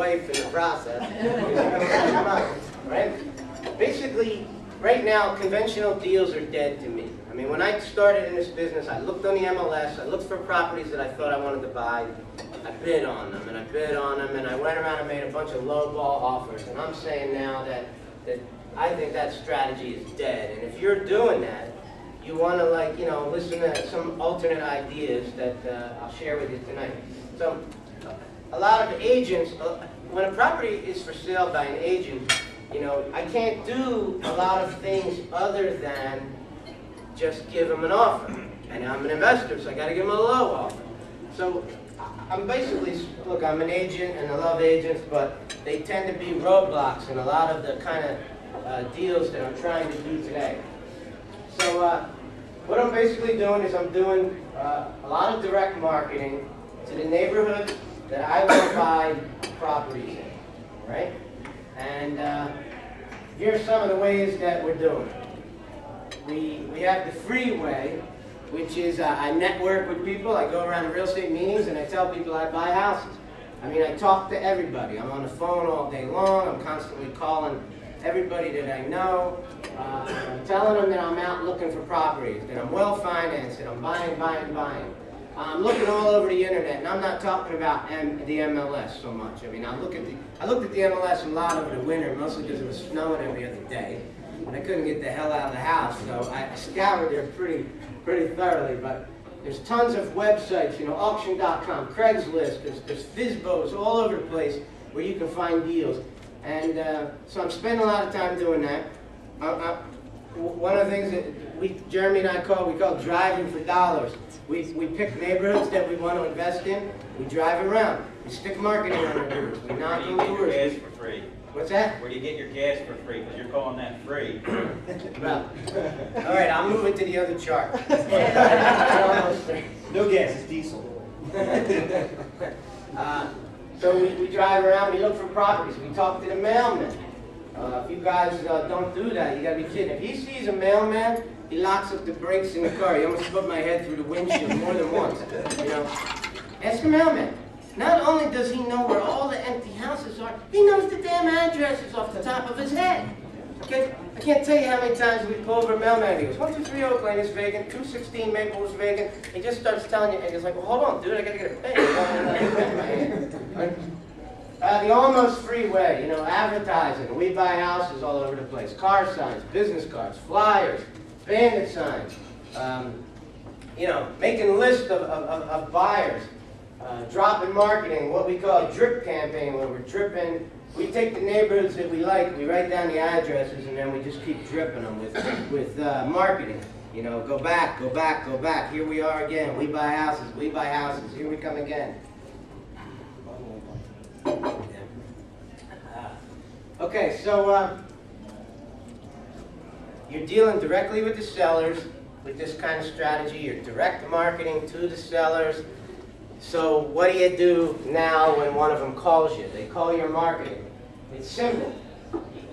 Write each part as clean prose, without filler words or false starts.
wife in the process. Right? Basically, right now, conventional deals are dead to me. I mean, when I started in this business, I looked on the MLS, I looked for properties that I thought I wanted to buy, I bid on them, and I bid on them, and I went around and made a bunch of low-ball offers. And I'm saying now that I think that strategy is dead. And if you're doing that, you want to, like, you know, listen to some alternate ideas that I'll share with you tonight. So, a lot of agents, when a property is for sale by an agent, you know, I can't do a lot of things other than just give them an offer. And I'm an investor, so I got to give them a low offer. So I'm basically, look, I'm an agent and I love agents, but they tend to be roadblocks in a lot of the kind of deals that I'm trying to do today. So what I'm basically doing is I'm doing a lot of direct marketing to the neighborhood that I want to buy properties in, right? And here's some of the ways that we're doing it. We have the freeway, which is I network with people. I go around to real estate meetings and I tell people I buy houses. I mean, I talk to everybody. I'm on the phone all day long. I'm constantly calling everybody that I know. I'm telling them that I'm out looking for properties, that I'm well financed, that I'm buying. I'm looking all over the internet, and I'm not talking about the MLS so much. I mean, I looked at the MLS a lot over the winter, mostly because it was snowing every other day, and I couldn't get the hell out of the house, so I scoured there pretty thoroughly. But there's tons of websites, you know, auction.com, Craigslist, there's FSBOs all over the place where you can find deals, and so I'm spending a lot of time doing that. One of the things that Jeremy and I call driving for dollars. We pick neighborhoods that we want to invest in. We drive around. We stick marketing on our doors. We knock on doors. Gas for free. What's that? Where do you get your gas for free? Because you're calling that free. Well, all right, I'll move it to the other chart. No gas, it's diesel. So we drive around, we look for properties, we talk to the mailman. If you guys don't do that, you gotta be kidding. If he sees a mailman, he locks up the brakes in the car. He almost put my head through the windshield more than once. You know, ask the mailman. Not only does he know where all the empty houses are, he knows the damn addresses off the top of his head. Okay? I can't tell you how many times we pull over a mailman. He goes, 123 Oak Lane is vacant, 216 Maple is vacant. He just starts telling you, and he's like, well, hold on, dude, I gotta get it paid. The almost free way, you know, advertising. We buy houses all over the place. Car signs, business cards, flyers, bandit signs. You know, making lists of buyers. Dropping marketing, what we call drip campaign, where we're dripping. We take the neighborhoods that we like, we write down the addresses, and then we just keep dripping them with marketing. You know, go back. Here we are again. We buy houses. Here we come again. Okay, so you're dealing directly with the sellers with this kind of strategy. You're direct marketing to the sellers. So what do you do now when one of them calls you? They call your marketing. It's simple.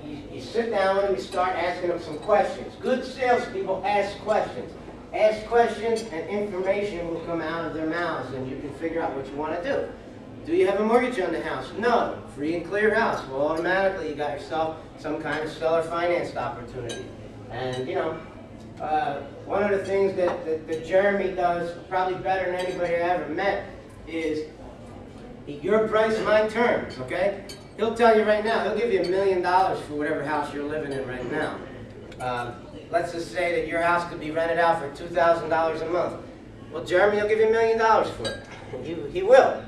You sit down with them, you start asking them some questions. Good salespeople ask questions. Ask questions and information will come out of their mouths and you can figure out what you want to do. Do you have a mortgage on the house? No. Free and clear house. Well, automatically you got yourself some kind of seller financed opportunity. And, you know, one of the things that Jeremy does probably better than anybody I ever met is your price, my terms, okay? He'll tell you right now, he'll give you $1 million for whatever house you're living in right now. Let's just say that your house could be rented out for $2,000 a month. Well, Jeremy will give you $1 million for it. He will.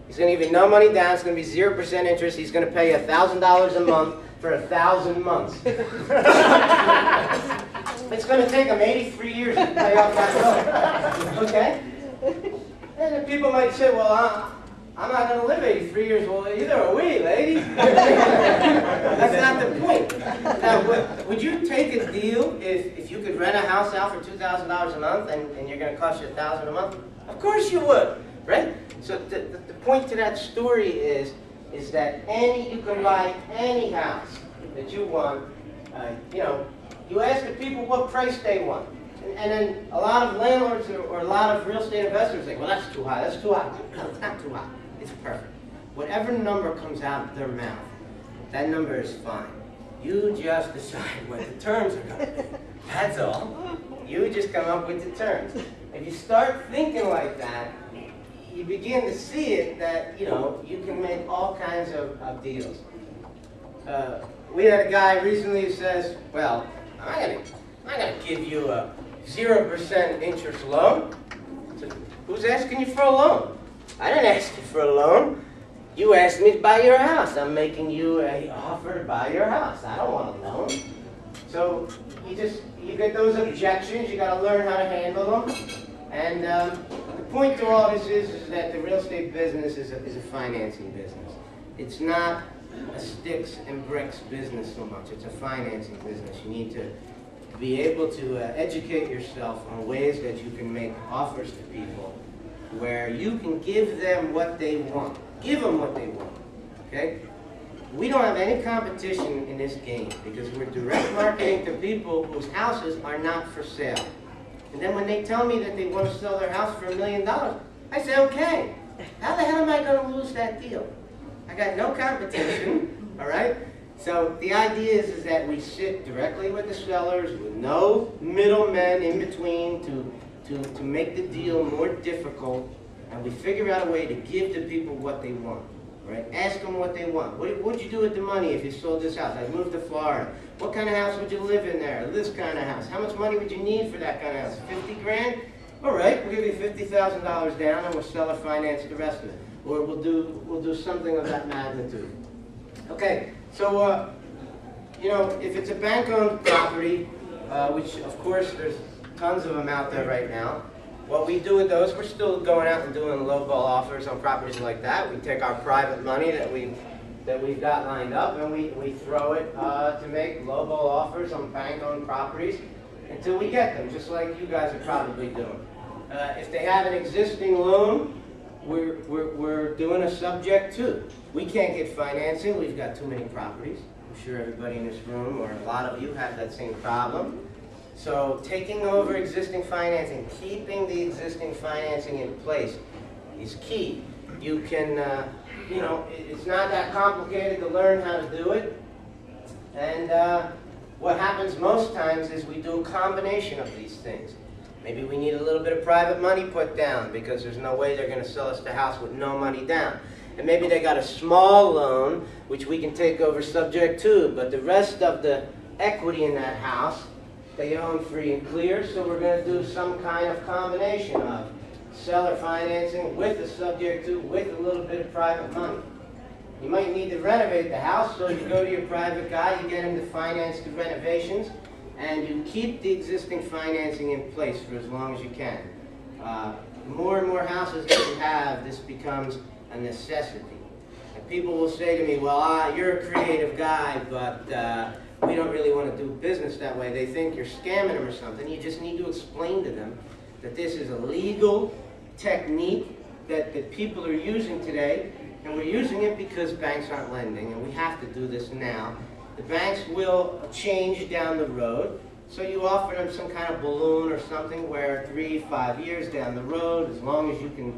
He's going to give you no money down. It's going to be 0% interest. He's going to pay you $1,000 a month for 1,000 months. It's going to take him 83 years to pay off that loan. Okay? And then people might say, well, I'm not going to live 83 years. Well, either are we, lady. That's not the point. Now, would you take a deal if you could rent a house out for $2,000 a month and you're going to cost you $1,000 a month? Of course you would, right? So the point to that story is that you can buy any house that you want. You know, you ask the people what price they want. And then a lot of landlords or a lot of real estate investors think, well, that's too high, that's too high. No, it's not too high. It's perfect. whatever number comes out of their mouth, that number is fine. You just decide what the terms are going to be. That's all. You just come up with the terms. If you start thinking like that, you begin to see it that, you know, you can make all kinds of deals. We had a guy recently who says, well, I'm gonna give you a 0% interest loan. I said, who's asking you for a loan? I didn't ask you for a loan. You asked me to buy your house. I'm making you an offer to buy your house. I don't want a loan. So you get those objections. You got to learn how to handle them. And the point to all this is that the real estate business is a financing business. It's not a sticks and bricks business so much. It's a financing business. You need to be able to educate yourself on ways that you can make offers to people where you can give them what they want. Give them what they want, okay? We don't have any competition in this game because we're direct marketing to people whose houses are not for sale. And then when they tell me that they want to sell their house for $1 million, I say, okay, how the hell am I going to lose that deal? I got no competition, all right? So the idea is that we sit directly with the sellers with no middlemen in between to make the deal more difficult, and we figure out a way to give the people what they want, right? Ask them what they want. What would you do with the money if you sold this house? I moved to Florida. What kind of house would you live in there? This kind of house. How much money would you need for that kind of house? 50 grand? All right, we'll give you $50,000 down and we'll seller finance the rest of it. Or we'll do something of that magnitude. Okay, so you know, if it's a bank-owned property, which of course there's tons of them out there right now, what we do with those, we're still going out and doing lowball offers on properties like that. We take our private money that we've got lined up and we throw it to make lowball offers on bank-owned properties until we get them, just like you guys are probably doing. If they have an existing loan, we're doing a subject to. We can't get financing. We've got too many properties. I'm sure everybody in this room, or a lot of you, have that same problem. So taking over existing financing, keeping the existing financing in place is key. You can, you know, it's not that complicated to learn how to do it. And what happens most times is we do a combination of these things. Maybe we need a little bit of private money put down because there's no way they're going to sell us the house with no money down. And maybe they got a small loan, which we can take over subject to, but the rest of the equity in that house, they own free and clear, so we're going to do some kind of combination of seller financing with the subject to, with a little bit of private money. You might need to renovate the house, so you go to your private guy, you get him to finance the renovations, and you keep the existing financing in place for as long as you can. More and more houses that you have, this becomes a necessity. And people will say to me, well, you're a creative guy, but we don't really want to do business that way. They think you're scamming them or something. You just need to explain to them that this is a legal technique that people are using today, and we're using it because banks aren't lending, and we have to do this now. The banks will change down the road, so you offer them some kind of balloon or something where 3-5 years down the road, as long as you can,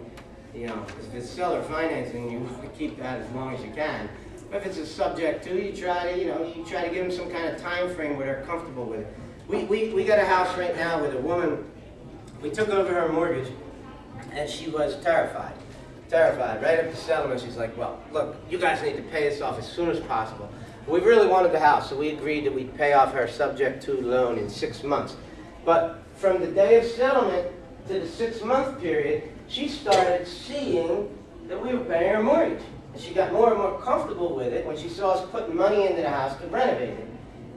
you know, if it's seller financing, you want to keep that as long as you can. But if it's a subject to, you try to, you know, you try to give them some kind of time frame where they're comfortable with it. We got a house right now with a woman. We took over her mortgage, and she was terrified. Terrified. Right up to settlement, she's like, well, look, you guys need to pay this off as soon as possible. We really wanted the house, so we agreed that we'd pay off her subject to loan in 6 months. But from the day of settlement to the 6-month period, she started seeing that we were paying her mortgage. And she got more and more comfortable with it when she saw us putting money into the house to renovate it.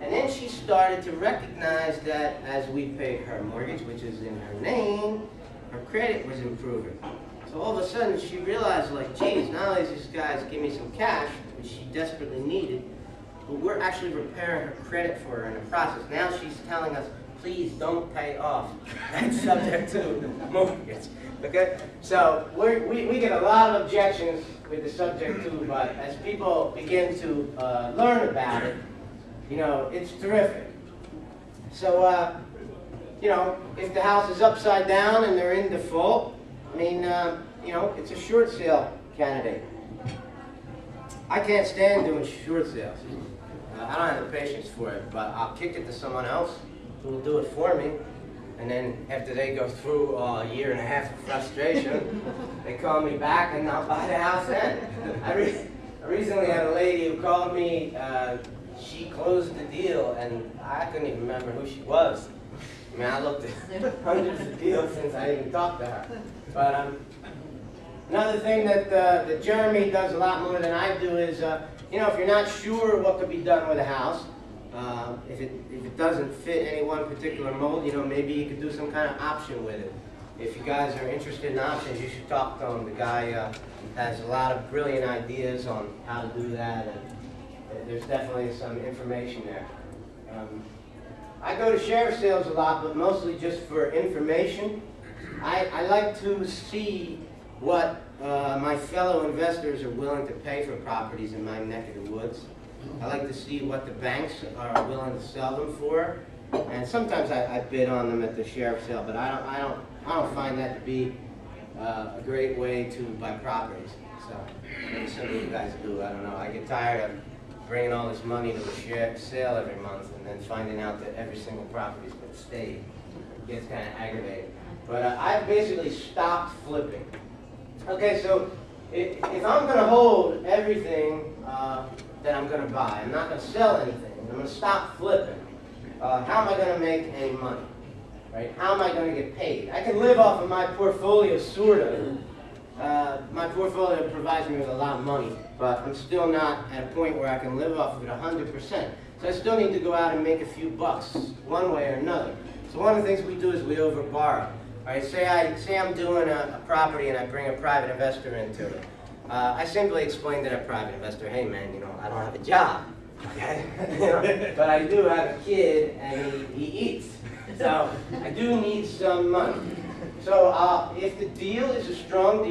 And then she started to recognize that as we paid her mortgage, which is in her name, her credit was improving. So all of a sudden she realized, like, geez, not only does this guys give me some cash, which she desperately needed, but we're actually repairing her credit for her in the process. Now she's telling us, please don't pay off that subject to mortgage. Okay? So we get a lot of objections with the subject to, but as people begin to learn about it, you know, it's terrific. So, you know, if the house is upside down and they're in default, I mean, you know, it's a short sale candidate. I can't stand doing short sales. I don't have the patience for it, but I'll kick it to someone else who will do it for me. And then after they go through a year and a half of frustration, they call me back and I'll buy the house then. I recently had a lady who called me. She closed the deal, and I couldn't even remember who she was. I mean, I looked at hundreds of deals since I even talked to her. But another thing that Jeremy does a lot more than I do is, you know, if you're not sure what could be done with a house, if it doesn't fit any one particular mold, you know, maybe you could do some kind of option with it. If you guys are interested in options, you should talk to him. The guy has a lot of brilliant ideas on how to do that, and there's definitely some information there. I go to sheriff sales a lot, but mostly just for information. I like to see what my fellow investors are willing to pay for properties in my neck of the woods. I like to see what the banks are willing to sell them for, and sometimes I bid on them at the sheriff sale, but I don't find that to be a great way to buy properties. So maybe some of you guys do. I don't know. I get tired of bringing all this money to the sale every month and then finding out that every single property's been stayed. It gets kind of aggravating. But I've basically stopped flipping. Okay, so if I'm going to hold everything that I'm going to buy, I'm not going to sell anything, I'm going to stop flipping, how am I going to make any money? Right? How am I going to get paid? I can live off of my portfolio, sort of. My portfolio provides me with a lot of money, but I'm still not at a point where I can live off of it 100%. So I still need to go out and make a few bucks, one way or another. So one of the things we do is we overborrow. All right, say I'm doing a property and I bring a private investor into it. I simply explain to that private investor, hey man, you know, I don't have a job, okay? You know, but I do have a kid and he eats. So I do need some money. So if the deal is a strong deal,